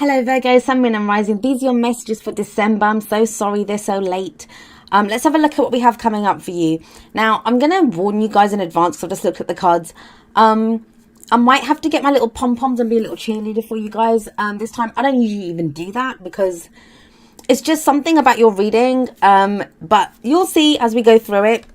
Hello Virgo, Sun, Moon and Rising. These are your messages for December. I'm so sorry they're so late. Let's have a look at what we have coming up for you. Now, I'm going to warn you guys in advance because I've just looked at the cards. I might have to get my little pom-poms and be a little cheerleader for you guys this time. I don't usually even do that because it's just something about your reading. But you'll see as we go through it.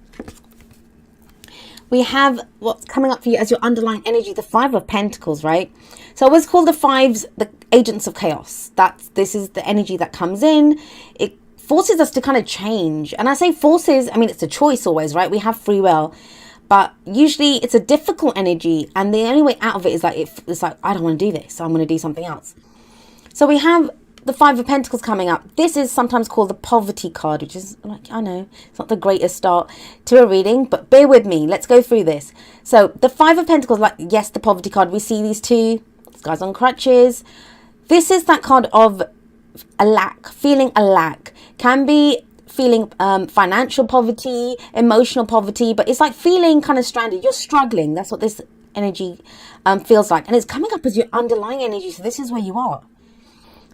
We have what's coming up for you as your underlying energy, the Five of Pentacles, right? So I always call the fives the agents of chaos. This is the energy that comes in. It forces us to kind of change. And I say forces, I mean, it's a choice always, right? We have free will. But usually it's a difficult energy. And the only way out of it is like, it's like, I don't want to do this, so I'm going to do something else. So we have the Five of Pentacles coming up. This is sometimes called the poverty card, which is like, I know it's not the greatest start to a reading, but bear with me. Let's go through this. So the Five of Pentacles, like, yes, the poverty card. We see these two. This guy's on crutches. This is that card of a lack, feeling a lack. Can be feeling financial poverty, emotional poverty, but it's like feeling kind of stranded. You're struggling. That's what this energy feels like. And it's coming up as your underlying energy. So this is where you are.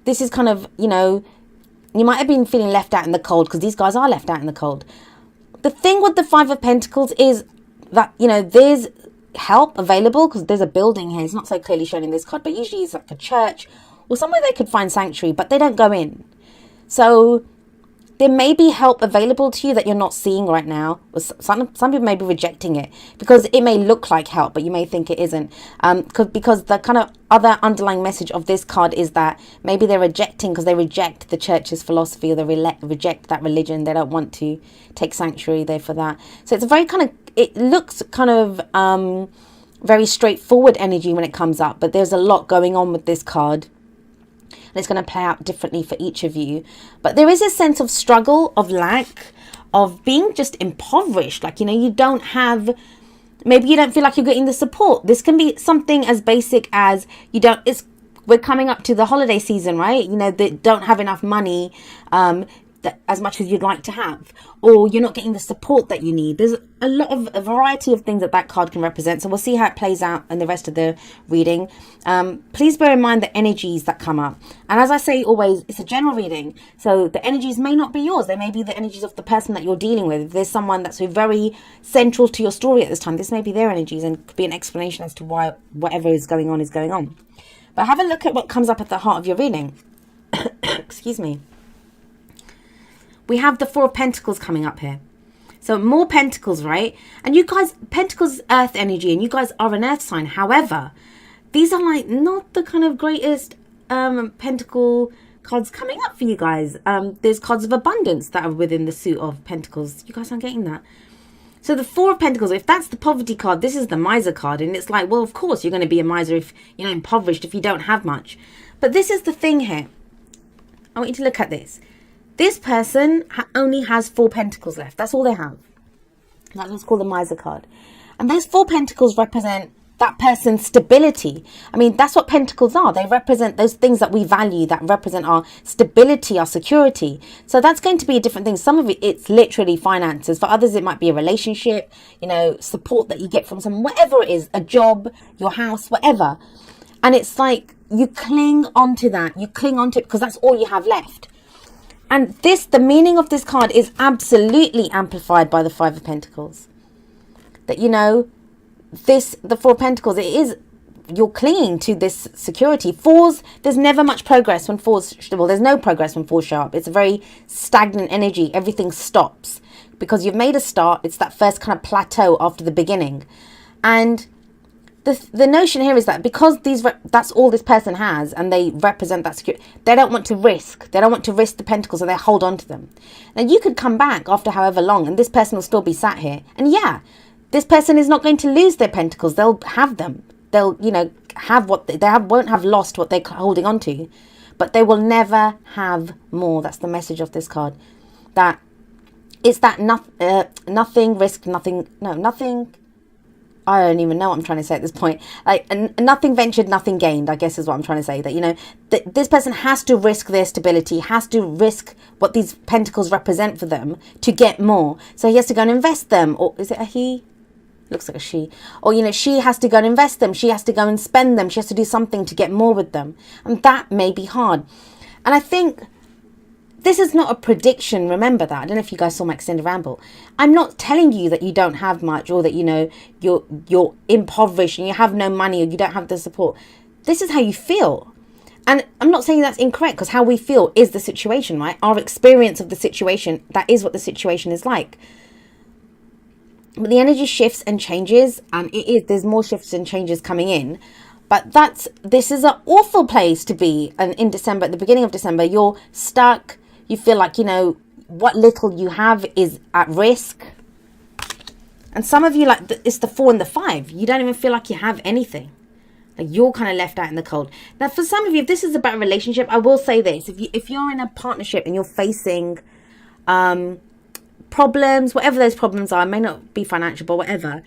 This is kind of, you know, you might have been feeling left out in the cold because these guys are left out in the cold. The thing with the Five of Pentacles is that, you know, there's help available because there's a building here. It's not so clearly shown in this card, but usually it's like a church or somewhere they could find sanctuary, but they don't go in. So there may be help available to you that you're not seeing right now. Some people may be rejecting it because it may look like help, but you may think it isn't. Because the kind of other underlying message of this card is that maybe they're rejecting because they reject the church's philosophy or they reject that religion. They don't want to take sanctuary there for that. So it's a very kind of, it looks kind of very straightforward energy when it comes up, but there's a lot going on with this card. And it's going to play out differently for each of you. But there is a sense of struggle, of lack, of being just impoverished. Like, you know, you don't have, maybe you don't feel like you're getting the support. This can be something as basic as we're coming up to the holiday season, right? You know, they don't have enough money as much as you'd like to have, or you're not getting the support that you need. There's a variety of things that card can represent. So we'll see how it plays out in the rest of the reading. Please bear in mind the energies that come up. And as I say always, it's a general reading. So the energies may not be yours. They may be the energies of the person that you're dealing with. If there's someone that's very central to your story at this time, this may be their energies and could be an explanation as to why whatever is going on is going on. But have a look at what comes up at the heart of your reading. Excuse me. We have the Four of Pentacles coming up here. So more pentacles, right? And you guys, Pentacles, earth energy, and you guys are an earth sign. However, these are like not the kind of greatest pentacle cards coming up for you guys. There's cards of abundance that are within the suit of pentacles. You guys aren't getting that. So the Four of Pentacles, if that's the poverty card, this is the miser card. And it's like, well, of course you're going to be a miser if you're not impoverished, if you don't have much. But this is the thing here. I want you to look at this. This person only has Four Pentacles left. That's all they have. That's what's called the Miser card. And those Four Pentacles represent that person's stability. I mean, that's what Pentacles are. They represent those things that we value, that represent our stability, our security. So that's going to be a different thing. Some of it, it's literally finances. For others, it might be a relationship, you know, support that you get from someone, whatever it is, a job, your house, whatever. And it's like you cling onto that. You cling onto it because that's all you have left. And the meaning of this card is absolutely amplified by the Five of Pentacles. That, you know, the Four of Pentacles, you're clinging to this security. Fours, there's never much progress when fours, well, there's no progress when fours show up. It's a very stagnant energy. Everything stops because you've made a start. It's that first kind of plateau after the beginning. And the notion here is that because that's all this person has and they represent that security, they don't want to risk. They don't want to risk the pentacles, so they hold on to them. Now, you could come back after however long and this person will still be sat here. And yeah, this person is not going to lose their pentacles. They'll have them. They'll, you know, have what they have, won't have lost what they're holding on to. But they will never have more. That's the message of this card. That it's that nothing risked, nothing... I don't even know what I'm trying to say at this point. Like, nothing ventured, nothing gained, I guess is what I'm trying to say. That, you know, this person has to risk their stability, has to risk what these pentacles represent for them to get more. So he has to go and invest them. Or is it a he? looks like a she, or she has to go and invest them, she has to go and spend them, she has to do something to get more with them, and that may be hard. And I think this is not a prediction, remember that. I don't know if you guys saw my extended ramble. I'm not telling you that you don't have much, or that you're impoverished and you have no money, or you don't have the support. This is how you feel. And I'm not saying that's incorrect, because how we feel is the situation, right? Our experience of the situation, that is what the situation is like. But the energy shifts and changes, and there's more shifts and changes coming in. But this is an awful place to be. And in December, at the beginning of December, you're stuck. You feel like, what little you have is at risk. And some of you, like, it's the 4 and the 5. You don't even feel like you have anything. Like, you're kind of left out in the cold. Now, for some of you, if this is about a relationship, I will say this. If you're in a partnership and you're facing problems, whatever those problems are, it may not be financial, but whatever,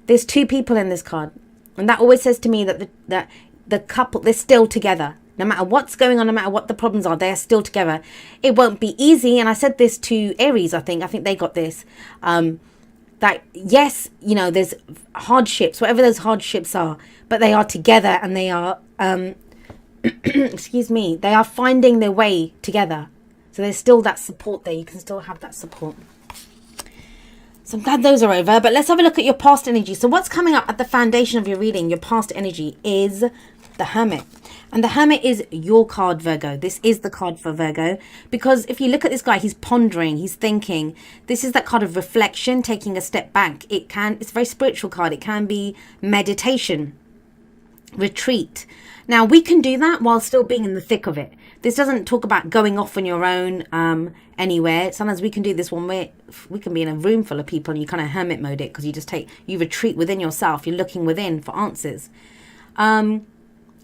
there's 2 people in this card. And that always says to me that the couple, they're still together. No matter what's going on, no matter what the problems are, they're still together. It won't be easy. And I said this to Aries, I think they got this. That, yes, there's hardships, whatever those hardships are, but they are together, and they are, excuse me, they are finding their way together. So there's still that support there. You can still have that support. So I'm glad those are over, but let's have a look at your past energy. So what's coming up at the foundation of your reading, your past energy, is the Hermit. And the Hermit is your card, Virgo. This is the card for Virgo, because if you look at this guy, he's pondering, he's thinking. This is that card of reflection, taking a step back. It's a very spiritual card. It can be meditation, retreat. Now, we can do that while still being in the thick of it. This doesn't talk about going off on your own anywhere. Sometimes we can do this when we can be in a room full of people, and you kind of hermit mode it, because you retreat within yourself. You're looking within for answers.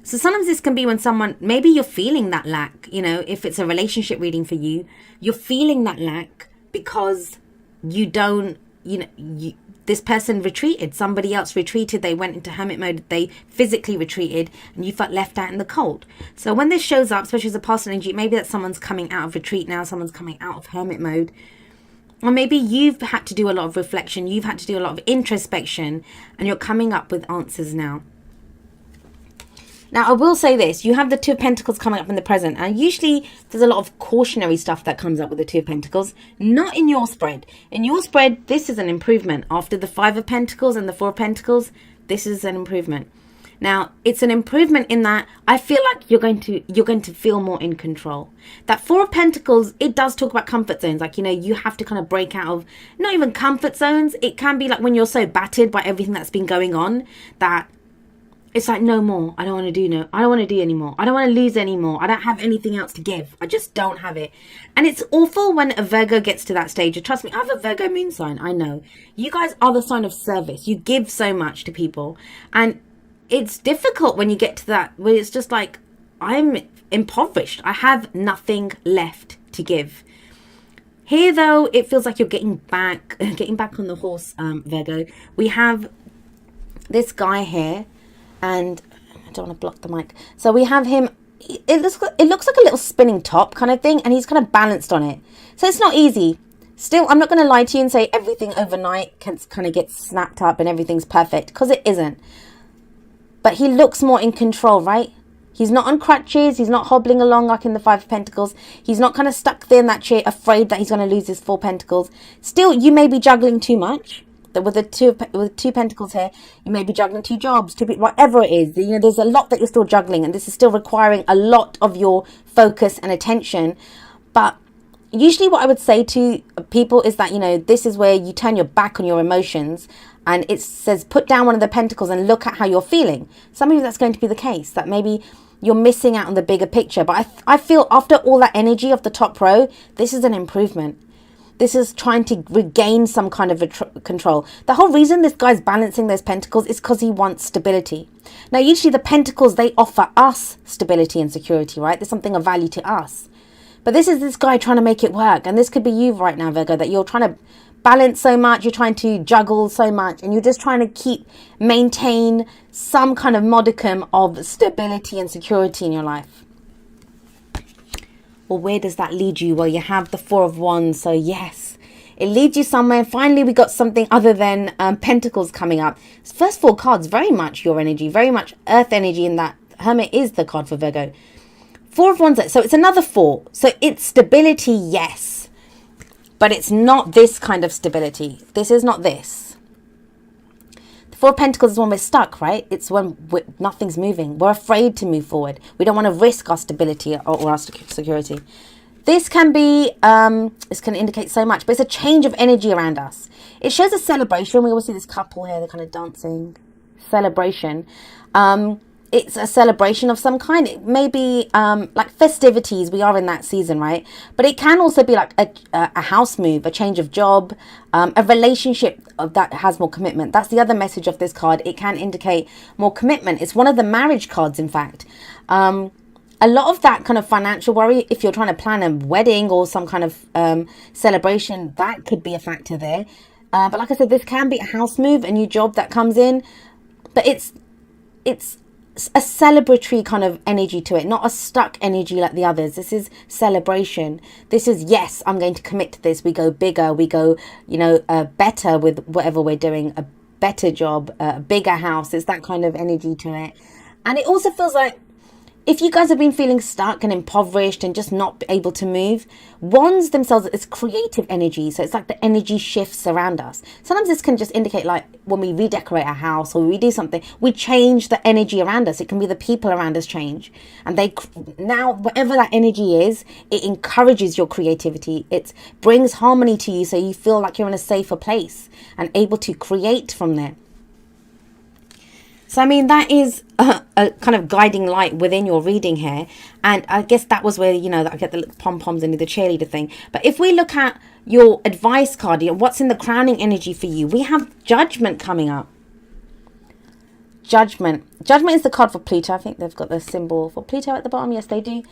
So sometimes this can be when maybe you're feeling that lack, if it's a relationship reading for you, you're feeling that lack because you don't, this person retreated, somebody else retreated, they went into hermit mode, they physically retreated, and you felt left out in the cold. So when this shows up, especially as a past energy, maybe that someone's coming out of retreat now, someone's coming out of hermit mode. Or maybe you've had to do a lot of reflection, you've had to do a lot of introspection, and you're coming up with answers now. Now, I will say this. You have the 2 of Pentacles coming up in the present. And usually there's a lot of cautionary stuff that comes up with the 2 of Pentacles. Not in your spread. In your spread, this is an improvement. After the 5 of Pentacles and the 4 of Pentacles, this is an improvement. Now, it's an improvement in that I feel like you're going to feel more in control. That 4 of Pentacles, it does talk about comfort zones. Like, you have to kind of break out of, not even comfort zones. It can be like when you're so battered by everything that's been going on that it's like, no more. I don't want to do anymore. I don't want to lose anymore. I don't have anything else to give. I just don't have it. And it's awful when a Virgo gets to that stage. Trust me, I have a Virgo moon sign. I know. You guys are the sign of service. You give so much to people. And it's difficult when you get to that, where it's just like, I'm impoverished. I have nothing left to give. Here, though, it feels like you're getting back on the horse, Virgo. We have this guy here. And I don't want to block the mic. So we have him. It looks like a little spinning top kind of thing, and he's kind of balanced on it. So it's not easy. Still, I'm not going to lie to you and say everything overnight can kind of get snapped up and everything's perfect, because it isn't. But he looks more in control, right? He's not on crutches. He's not hobbling along like in the 5 of Pentacles. He's not kind of stuck there in that chair, afraid that he's going to lose his 4 Pentacles. Still, you may be juggling too much. With the 2 Pentacles here, you may be juggling 2 jobs, 2 people, whatever it is. There's a lot that you're still juggling, and this is still requiring a lot of your focus and attention. But usually what I would say to people is that, this is where you turn your back on your emotions, and it says put down one of the Pentacles and look at how you're feeling. Some of you, that's going to be the case, that maybe you're missing out on the bigger picture. But I feel after all that energy of the top row, this is an improvement. This is trying to regain some kind of control. The whole reason this guy's balancing those Pentacles is because he wants stability. Now, usually the Pentacles, they offer us stability and security, right? There's something of value to us. But this is this guy trying to make it work. And this could be you right now, Virgo, that you're trying to balance so much, you're trying to juggle so much, and you're just trying to maintain some kind of modicum of stability and security in your life. Well, where does that lead you? Well, you have the 4 of Wands. So yes, It leads you somewhere. Finally, we got something other than Pentacles coming up. First 4 cards, very much your energy, very much earth energy, in that Hermit is the card for Virgo. 4 of Wands, so it's another 4. So it's stability, yes. But it's not this kind of stability. This is not this. The 4 of Pentacles is when we're stuck, right? It's when nothing's moving. We're afraid to move forward. We don't want to risk our stability or our security. This can be, this can indicate so much, but it's a change of energy around us. It shows a celebration. We always see this couple here, they're kind of dancing. Celebration. It's a celebration of some kind. It may be like festivities. We are in that season, right? But it can also be like a house move, a change of job, a relationship that has more commitment. That's the other message of this card. It can indicate more commitment. It's one of the marriage cards, in fact. A lot of that kind of financial worry, if you're trying to plan a wedding or some kind of celebration, that could be a factor there. But like I said, this can be a house move, a new job that comes in. But it's a celebratory kind of energy to it, not a stuck energy like the others. This is celebration. This is, yes, I'm going to commit to this. We go bigger. We go, better with whatever we're doing, a better job, a bigger house. It's that kind of energy to it. And it also feels like, if you guys have been feeling stuck and impoverished and just not able to move, Wands themselves is creative energy. So it's like the energy shifts around us. Sometimes this can just indicate, like when we redecorate our house or we do something, we change the energy around us. It can be the people around us change. And now, whatever that energy is, it encourages your creativity. It brings harmony to you, so you feel like you're in a safer place and able to create from there. So, I mean, that is a kind of guiding light within your reading here. And I guess that was where, I get the little pom-poms and the cheerleader thing. But if we look at your advice card, what's in the crowning energy for you? We have Judgment coming up. Judgment. Judgment is the card for Pluto. I think they've got the symbol for Pluto at the bottom. Yes, they do.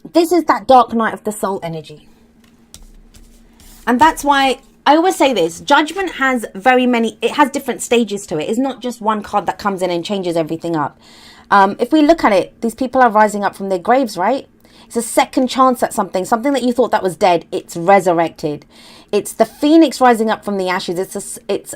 This is that dark night of the soul energy. And that's why I always say this, Judgment has it has different stages to it. It's not just one card that comes in and changes everything up. If we look at it, these people are rising up from their graves, right? It's a second chance at something that you thought that was dead. It's resurrected. It's the phoenix rising up from the ashes. It's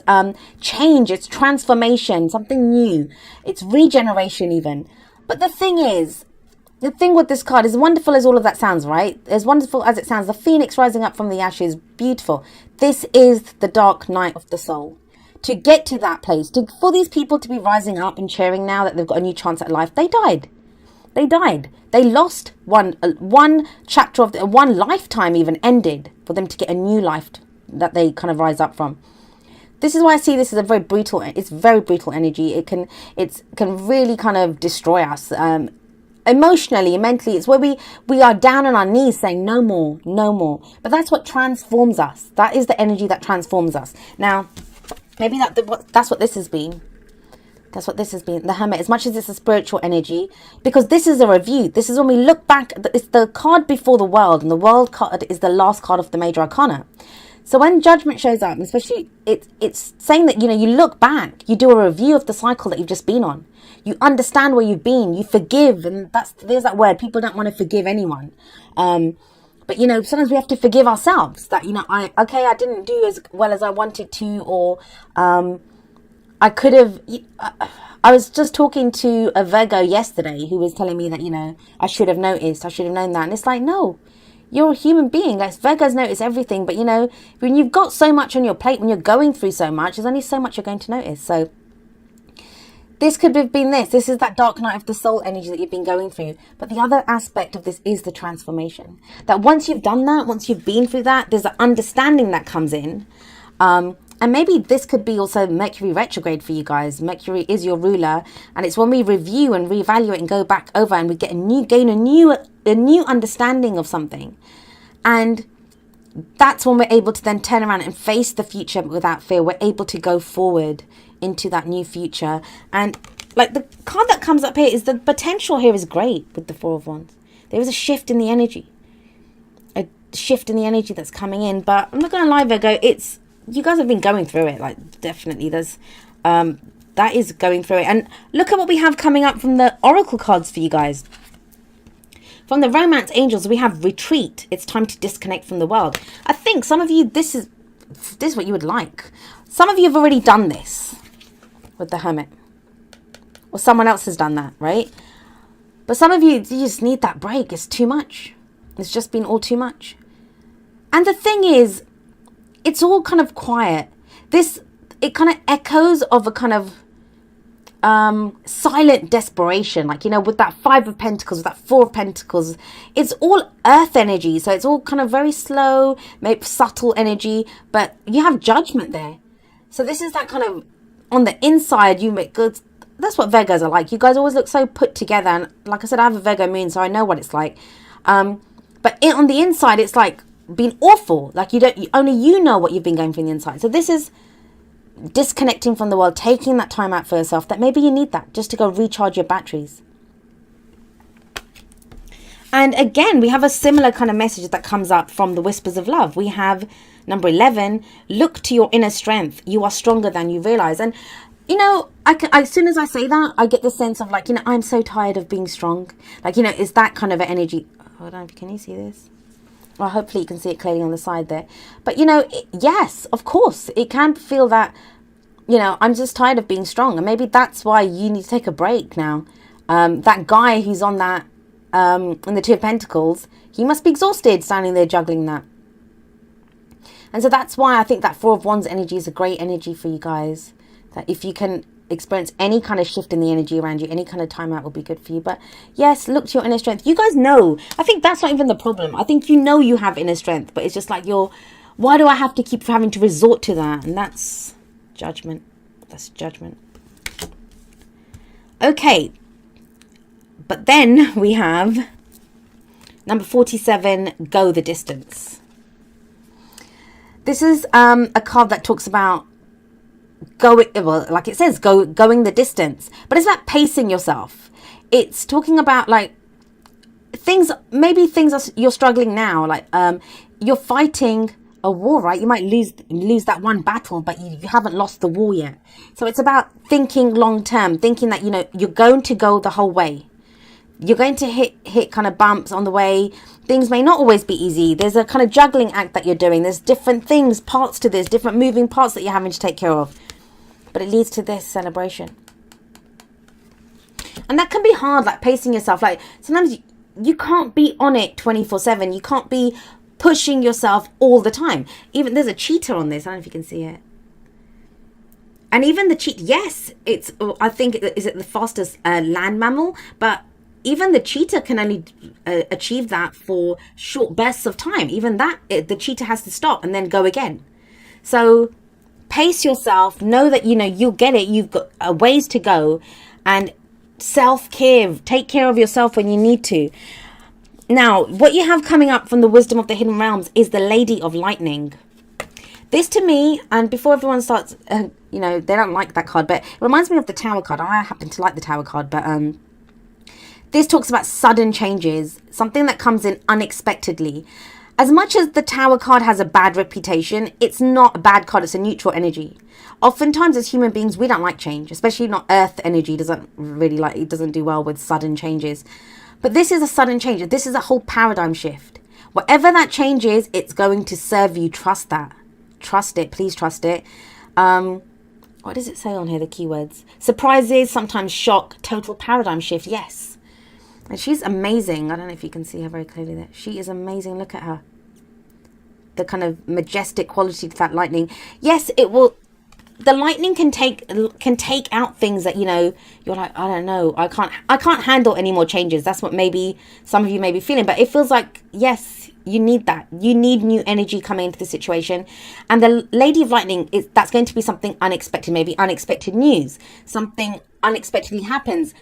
change, it's transformation, something new. It's regeneration even. But the thing with this card, as wonderful as all of that sounds, right? As wonderful as it sounds, the phoenix rising up from the ashes, beautiful. This is the dark night of the soul. To get to that place, for these people to be rising up and cheering now that they've got a new chance at life, they died. They died. They lost one chapter of one lifetime even ended for them to get a new life that they kind of rise up from. This is why I see this as very brutal energy. It can really kind of destroy us. Emotionally, mentally, it's where we are down on our knees saying no more, no more. But that's what transforms us. That is the energy that transforms us. Now, maybe that's what this has been. That's what this has been. The Hermit, as much as it's a spiritual energy, because this is a review. This is when we look back. It's the card before the world, and the world card is the last card of the major arcana. So when Judgment shows up, especially it's saying that, you look back, you do a review of the cycle that you've just been on. You understand where you've been, you forgive, and there's that word. People don't want to forgive anyone. But sometimes we have to forgive ourselves that, I didn't do as well as I wanted to, or I could have. I was just talking to a Virgo yesterday who was telling me that, I should have noticed, I should have known that. And it's like, no. You're a human being. Like, Virgos notice everything. But, when you've got so much on your plate, when you're going through so much, there's only so much you're going to notice. So this could have been this. This is that dark night of the soul energy that you've been going through. But the other aspect of this is the transformation. That once you've done that, once you've been through that, there's an understanding that comes in. And maybe this could be also Mercury retrograde for you guys. Mercury is your ruler. And it's when we review and reevaluate and go back over and we gain a new understanding of something. And that's when we're able to then turn around and face the future without fear. We're able to go forward into that new future. And like the card that comes up here is the potential here is great with the Four of Wands. There is a shift in the energy. A shift in the energy that's coming in. But I'm not going to lie, Virgo, you guys have been going through it. Like, definitely there's that is going through it. And look at what we have coming up from the oracle cards for you guys. From the romance angels, we have retreat. It's time to disconnect from the world. I think think some of you, this is what you would like. Some of you have already done this with the Hermit, or someone else has done that, right? But some of you just need that break. It's too much. It's just been all too much. And the thing is, it's all kind of quiet. It kind of echoes of a kind of silent desperation, like, you know, with that Five of Pentacles, with that Four of Pentacles. It's all earth energy, so it's all kind of very slow, maybe subtle energy, but you have judgment there. So this is that kind of, on the inside, you make good. That's what Virgos are like. You guys always look so put together, and like I said, I have a Virgo moon, so I know what it's like. But on the inside, it's like being awful. Like only you know what you've been going through on the inside. So this is disconnecting from the world, taking that time out for yourself, that maybe you need that just to go recharge your batteries. And again, we have a similar kind of message that comes up from the Whispers of Love. We have number 11, look to your inner strength. You are stronger than you realize. And you know, as soon as I say that, I get the sense of like, you know, I'm so tired of being strong. Like, you know, it's that kind of energy. Hold on, can you see this? Well, hopefully you can see it clearly on the side there. But, you know, yes, of course, it can feel that, you know, I'm just tired of being strong. And maybe that's why you need to take a break now. That guy who's on that, in the Two of Pentacles, he must be exhausted standing there juggling that. And so that's why I think that Four of Wands energy is a great energy for you guys. That if you can experience any kind of shift in the energy around you, any kind of time out will be good for you. But yes, look to your inner strength. You guys know, I think that's not even the problem. I think you know you have inner strength, but it's just like why do I have to keep having to resort to that? And that's judgment. That's judgment. Okay. But then we have number 47, go the distance. This is a card that talks about like it says, going the distance, but it's like pacing yourself. It's talking about like maybe things you're struggling now, like you're fighting a war, right? You might lose that one battle, but you haven't lost the war yet. So it's about thinking long term, thinking that, you know, you're going to go the whole way. You're going to hit kind of bumps on the way. Things may not always be easy. There's a kind of juggling act that you're doing. There's different things, parts to this, different moving parts that you're having to take care of. But it leads to this celebration. And that can be hard, like pacing yourself. Like sometimes you can't be on it 24/7. You can't be pushing yourself all the time. Even there's a cheetah on this. I don't know if you can see it. And even the cheetah, yes, I think, is it the fastest land mammal? But even the cheetah can only achieve that for short bursts of time. Even that, the cheetah has to stop and then go again. So pace yourself. Know that, you know, you'll get it. You've got a ways to go. And self-care. Take care of yourself when you need to. Now, what you have coming up from the Wisdom of the Hidden Realms is the Lady of Lightning. This to me, and before everyone starts, you know, they don't like that card, but it reminds me of the Tower card. I happen to like the Tower card, but this talks about sudden changes, something that comes in unexpectedly. As much as the Tower card has a bad reputation, it's not a bad card, it's a neutral energy. Oftentimes as human beings, we don't like change, especially not Earth energy it doesn't do well with sudden changes. But this is a sudden change. This is a whole paradigm shift. Whatever that change is, it's going to serve you. Trust that. Trust it. Please trust it. What does it say on here, the keywords? Surprises, sometimes shock, total paradigm shift. Yes. And she's amazing. I don't know if you can see her very clearly there. She is amazing. Look at her. The kind of majestic quality to that lightning. Yes, it will. The lightning can take out things that, you know, you're like, I don't know, I can't handle any more changes. That's what maybe some of you may be feeling. But it feels like, yes, you need that. You need new energy coming into the situation. And the Lady of Lightning, that's going to be something unexpected, maybe unexpected news. Something unexpectedly happens.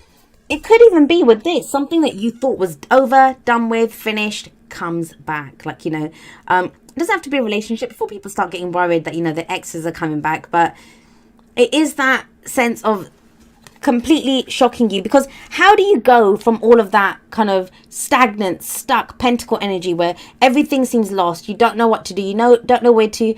It could even be with this, something that you thought was over, done with, finished, comes back. Like, you know, it doesn't have to be a relationship before people start getting worried that, you know, the exes are coming back. But it is that sense of completely shocking you. Because how do you go from all of that kind of stagnant, stuck pentacle energy where everything seems lost? You don't know what to do. Don't know where to.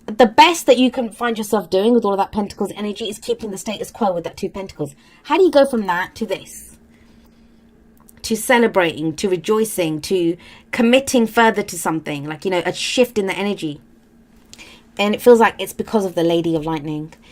The best that you can find yourself doing with all of that pentacles energy is keeping the status quo with that Two Pentacles. How do you go from that to this? to celebrating, to rejoicing, to committing further to something, like, you know, a shift in the energy. And it feels like it's because of the Lady of Lightning.